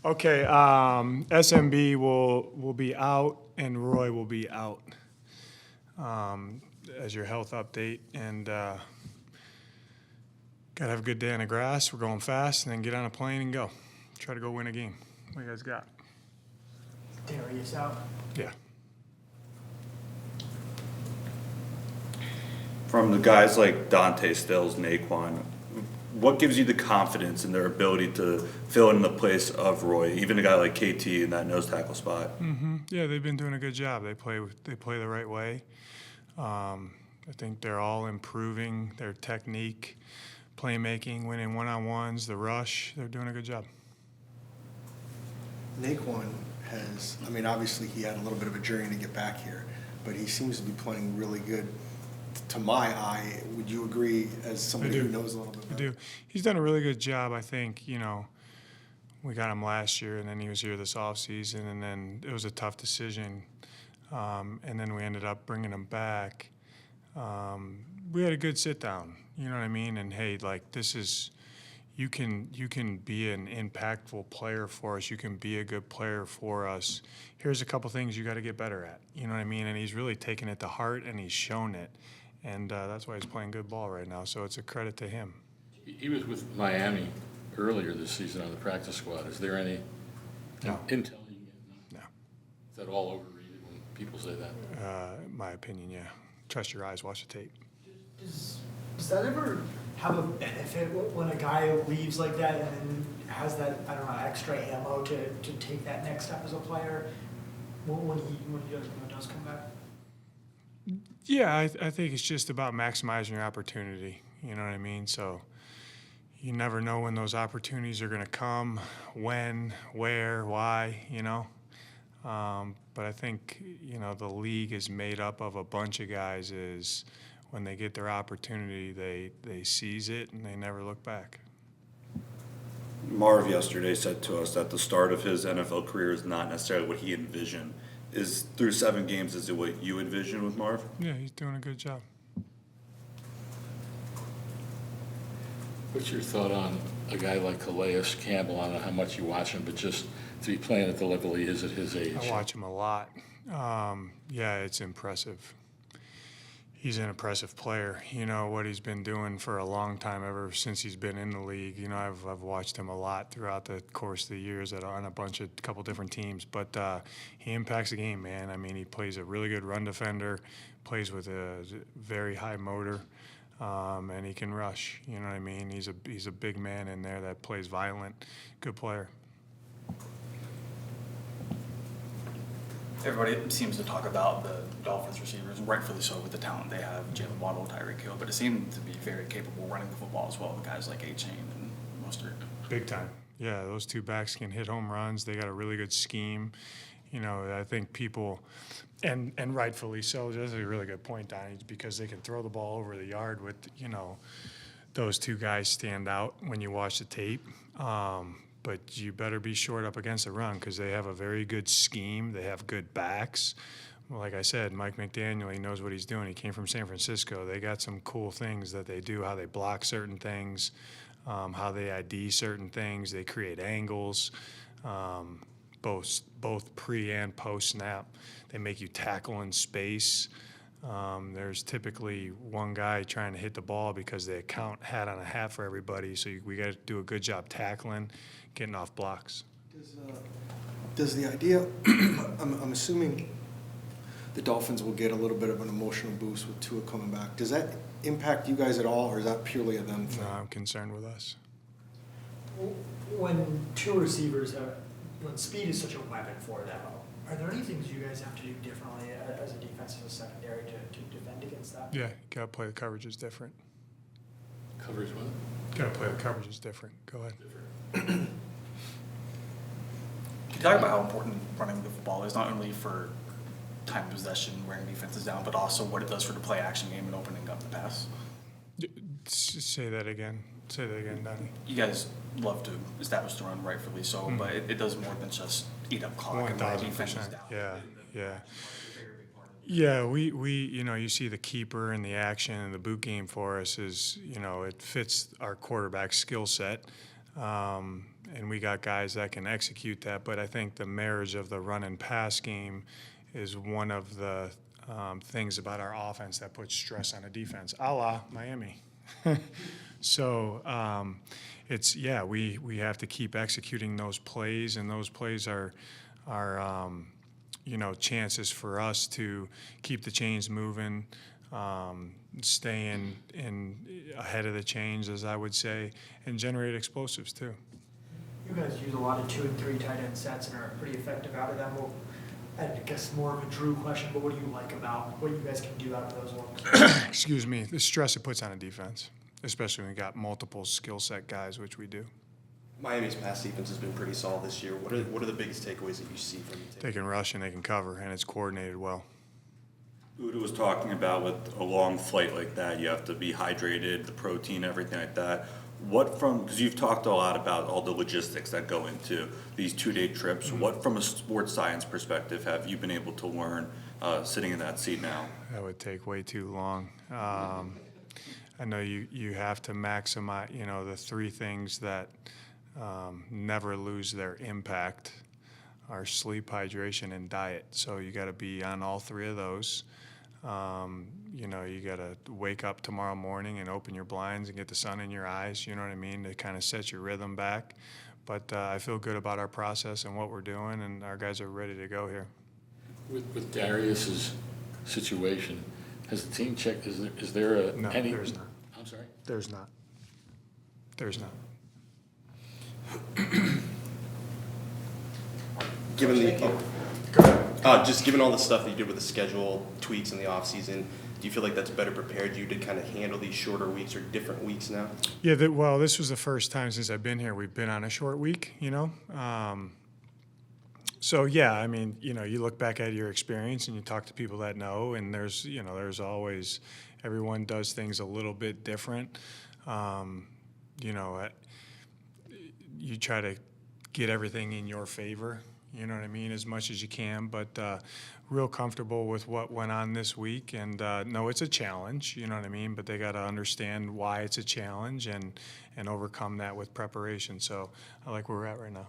Okay, SMB will be out and Roy will be out as your health update. And got to have a good day on the grass. We're going fast, and then get on a plane and go. Try to go win a game. What do you guys got? Darius out. Yeah. From the guys like Dante Stills, Naquan, what gives you the confidence in their ability to fill in the place of Roy, even a guy like KT in that nose tackle spot? Yeah, they've been doing a good job. They play the right way. I think they're all improving their technique, playmaking, winning one-on-ones, the rush. They're doing a good job. Naquan has, I mean, obviously he had a little bit of a journey to get back here, but he seems to be playing really good. To my eye, would you agree as somebody who knows a little bit I better? do. He's done a really good job, I think. You know, we got him last year, and then he was here this offseason, and then it was a tough decision. And then we ended up bringing him back. We had a good sit-down, you know what I mean? And, hey, like, this is – you can be an impactful player for us. You can be a good player for us. Here's a couple things you got to get better at, you know what I mean? And he's really taken it to heart, and he's shown it. And that's why he's playing good ball right now. So it's a credit to him. He was with Miami earlier this season on the practice squad. Is there any No. intel you get? No. Is that all overrated when people say that? In my opinion, yeah. Trust your eyes, watch the tape. Does that ever have a benefit when a guy leaves like that and then has that, I don't know, extra ammo to take that next step as a player when he does come back? Yeah, I think it's just about maximizing your opportunity. You know what I mean? So you never know when those opportunities are going to come, when, where, why, you know. But I think, you know, the league is made up of a bunch of guys is when they get their opportunity, they seize it and they never look back. Marv yesterday said to us that the start of his NFL career is not necessarily what he envisioned. Is through 7 games, is it what you envision with Marv? Yeah, he's doing a good job. What's your thought on a guy like Calais Campbell? I don't know how much you watch him, but just to be playing at the level he is at his age. I watch him a lot. Yeah, it's impressive. He's an impressive player. You know, what he's been doing for a long time, ever since he's been in the league. You know, I've watched him a lot throughout the course of the years on a couple different teams. But he impacts the game, man. I mean, he plays a really good run defender, plays with a very high motor, and he can rush. You know what I mean? He's a big man in there that plays violent. Good player. Everybody seems to talk about the Dolphins receivers, rightfully so, with the talent they have, Jalen Waddle, Tyreek Hill, but it seemed to be very capable running the football as well with guys like A-Chain and Mustard. Big time. Yeah, those two backs can hit home runs. They got a really good scheme. You know, I think people, and rightfully so, that's a really good point, Donnie, because they can throw the ball over the yard with, you know, those two guys stand out when you watch the tape. But you better be short up against the run because they have a very good scheme. They have good backs. Well, like I said, Mike McDaniel, he knows what he's doing. He came from San Francisco. They got some cool things that they do, how they block certain things, how they ID certain things. They create angles, both pre and post snap. They make you tackle in space. There's typically one guy trying to hit the ball because they count hat on a hat for everybody. So we got to do a good job tackling, getting off blocks. Does the idea, I'm assuming the Dolphins will get a little bit of an emotional boost with Tua coming back. Does that impact you guys at all, or is that purely a them thing? No, I'm concerned with us. When two receivers, when speed is such a weapon for them, are there any things you guys have to do differently as a defensive secondary to defend against that? Yeah, got to play the coverages different. Coverage what? Got to play the coverages different. Go ahead. Can you talk about how important running the football is, not only for time possession, wearing defenses down, but also what it does for the play action game and opening up the pass? Say that again. Say that again, Donnie. You guys love to establish the run, rightfully so, but it does more than just eat up clock and wear defenses 1000%. down. Yeah. Yeah, we you know, you see the keeper and the action and the boot game for us is, you know, it fits our quarterback skill set. And we got guys that can execute that, but I think the marriage of the run and pass game is one of the things about our offense that puts stress on a defense, a la Miami. So we have to keep executing those plays, and those plays are chances for us to keep the chains moving, staying ahead of the chains, as I would say, and generate explosives too. You guys use a lot of 2 and 3 tight end sets and are pretty effective out of them. Well, I guess more of a Drew question, but what do you like about what you guys can do out of those ones? Excuse me, the stress it puts on a defense, especially when we got multiple skill set guys, which we do. Miami's pass defense has been pretty solid this year. What are the biggest takeaways that you see from the team? They can rush and they can cover, and it's coordinated well. Udo was talking about with a long flight like that, you have to be hydrated, the protein, everything like that. Because you've talked a lot about all the logistics that go into these 2-day trips, what from a sports science perspective have you been able to learn sitting in that seat now? That would take way too long. I know you have to maximize, the 3 things that never lose their impact are sleep, hydration, and diet. So you got to be on all 3 of those. You got to wake up tomorrow morning and open your blinds and get the sun in your eyes, you know what I mean, to kind of set your rhythm back. But I feel good about our process and what we're doing, and our guys are ready to go here. With Darius's situation, has the team checked, is there No, any? there's not. I'm sorry? There's not. There's not. Given just given all the stuff that you did with the schedule tweaks in the offseason, do you feel like that's better prepared you to kind of handle these shorter weeks or different weeks now? Yeah, this was the first time since I've been here we've been on a short week, So, yeah, I mean, you look back at your experience and you talk to people that know, and there's always, everyone does things a little bit different. You try to get everything in your favor, you know what I mean, as much as you can, but real comfortable with what went on this week. And no, it's a challenge, you know what I mean, but they got to understand why it's a challenge and overcome that with preparation. So I like where we're at right now.